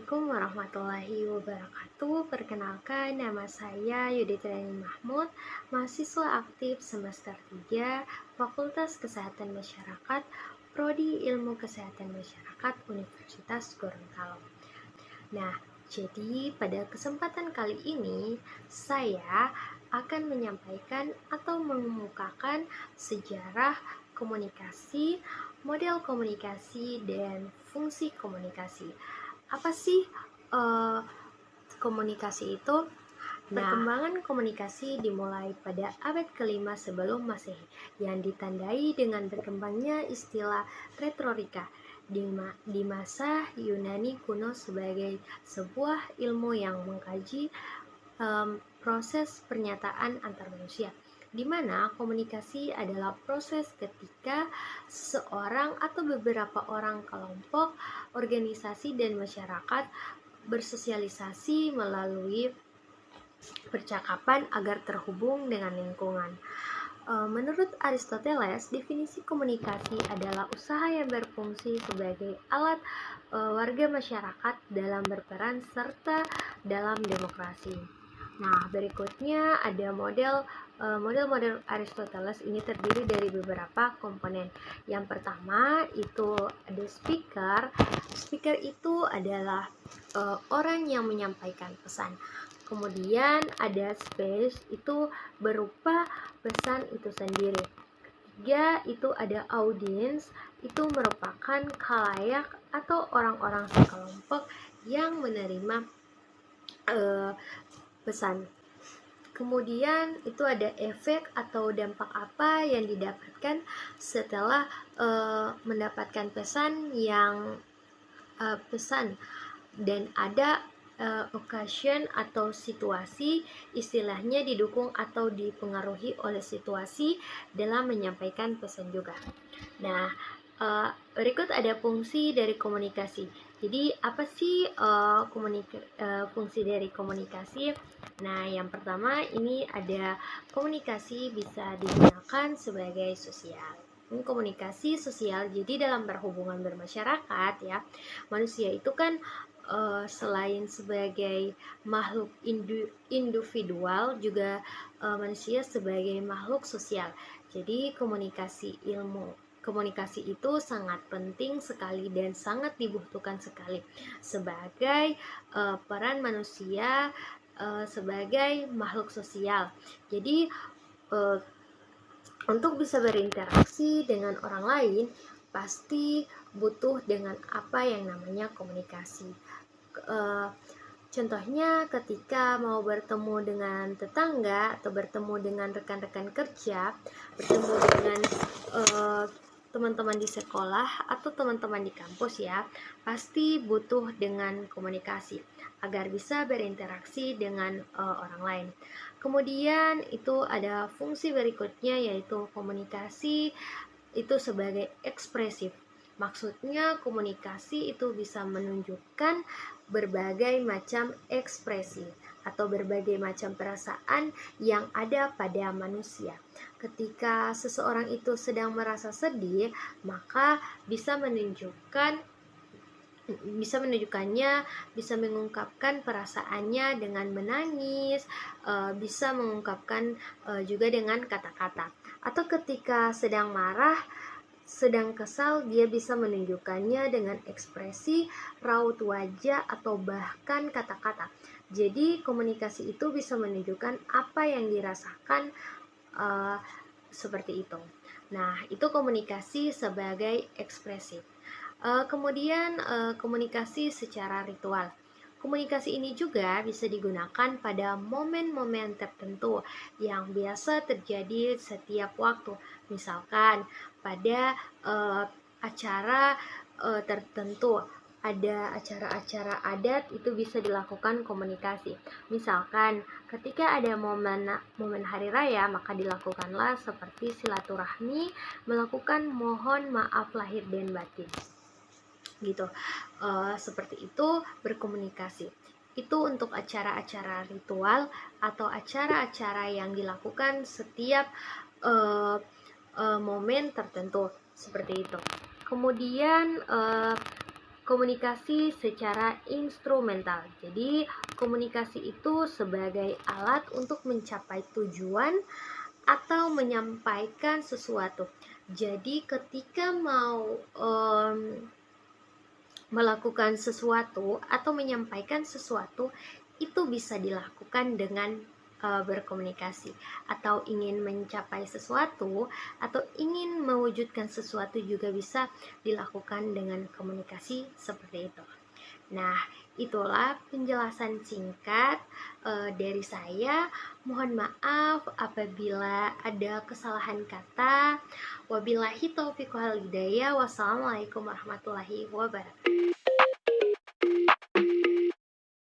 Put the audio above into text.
Assalamualaikum warahmatullahi wabarakatuh. Perkenalkan, nama saya Yuditriani Mahmud, mahasiswa aktif semester 3, Fakultas Kesehatan Masyarakat, Prodi Ilmu Kesehatan Masyarakat, Universitas Gorontalo. Nah, jadi pada kesempatan kali ini saya akan menyampaikan atau mengemukakan sejarah komunikasi, model komunikasi, dan fungsi komunikasi. Apa sih komunikasi itu? Perkembangan komunikasi dimulai pada abad ke-5 sebelum Masehi yang ditandai dengan berkembangnya istilah retorika di masa Yunani kuno sebagai sebuah ilmu yang mengkaji proses pernyataan antar manusia, di mana komunikasi adalah proses ketika seseorang atau beberapa orang, kelompok, organisasi, dan masyarakat bersosialisasi melalui percakapan agar terhubung dengan lingkungan. Menurut Aristoteles, definisi komunikasi adalah usaha yang berfungsi sebagai alat warga masyarakat dalam berperan serta dalam demokrasi. Nah, berikutnya ada model Aristoteles. Ini terdiri dari beberapa komponen. Yang pertama itu ada speaker. Speaker itu adalah orang yang menyampaikan pesan. Kemudian ada space, itu berupa pesan itu sendiri. Ketiga, itu ada audience, itu merupakan khalayak atau orang-orang sekelompok yang menerima pesan. Kemudian itu ada efek atau dampak apa yang didapatkan setelah mendapatkan pesan dan ada occasion atau situasi, istilahnya didukung atau dipengaruhi oleh situasi dalam menyampaikan pesan juga. Nah, berikut ada fungsi dari komunikasi. Jadi apa sih fungsi dari komunikasi? Nah, yang pertama ini ada komunikasi bisa digunakan sebagai sosial. Komunikasi sosial, jadi dalam berhubungan bermasyarakat ya, manusia itu kan selain sebagai makhluk individual juga manusia sebagai makhluk sosial. Jadi komunikasi itu sangat penting sekali dan sangat dibutuhkan sekali sebagai peran manusia sebagai makhluk sosial. Jadi untuk bisa berinteraksi dengan orang lain pasti butuh dengan apa yang namanya komunikasi. Contohnya ketika mau bertemu dengan tetangga atau bertemu dengan rekan-rekan kerja, bertemu dengan teman-teman di sekolah atau teman-teman di kampus ya, pasti butuh dengan komunikasi agar bisa berinteraksi dengan orang lain. Kemudian itu ada fungsi berikutnya, yaitu komunikasi itu sebagai ekspresif. Maksudnya komunikasi itu bisa menunjukkan berbagai macam ekspresi atau berbagai macam perasaan yang ada pada manusia. Ketika seseorang itu sedang merasa sedih, maka bisa mengungkapkan perasaannya dengan menangis, bisa mengungkapkan juga dengan kata-kata. Atau ketika sedang marah, sedang kesal, dia bisa menunjukkannya dengan ekspresi, raut wajah, atau bahkan kata-kata. Jadi komunikasi itu bisa menunjukkan apa yang dirasakan seperti itu. Nah, itu komunikasi sebagai ekspresif. Kemudian komunikasi secara ritual. Komunikasi ini juga bisa digunakan pada momen-momen tertentu yang biasa terjadi setiap waktu. Misalkan pada acara tertentu, ada acara-acara adat, itu bisa dilakukan komunikasi. Misalkan ketika ada momen hari raya, maka dilakukanlah seperti silaturahmi, melakukan mohon maaf lahir dan batin. Gitu. Seperti itu berkomunikasi. Itu untuk acara-acara ritual atau acara-acara yang dilakukan setiap momen tertentu, seperti itu. Kemudian komunikasi secara instrumental. Jadi, komunikasi itu sebagai alat untuk mencapai tujuan atau menyampaikan sesuatu. Jadi, ketika mau melakukan sesuatu atau menyampaikan sesuatu, itu bisa dilakukan dengan berkomunikasi, atau ingin mencapai sesuatu atau ingin mewujudkan sesuatu juga bisa dilakukan dengan komunikasi seperti itu. Nah, itulah penjelasan singkat dari saya. Mohon maaf apabila ada kesalahan kata. Wabillahi taufiq wal hidayah. Wassalamualaikum warahmatullahi wabarakatuh.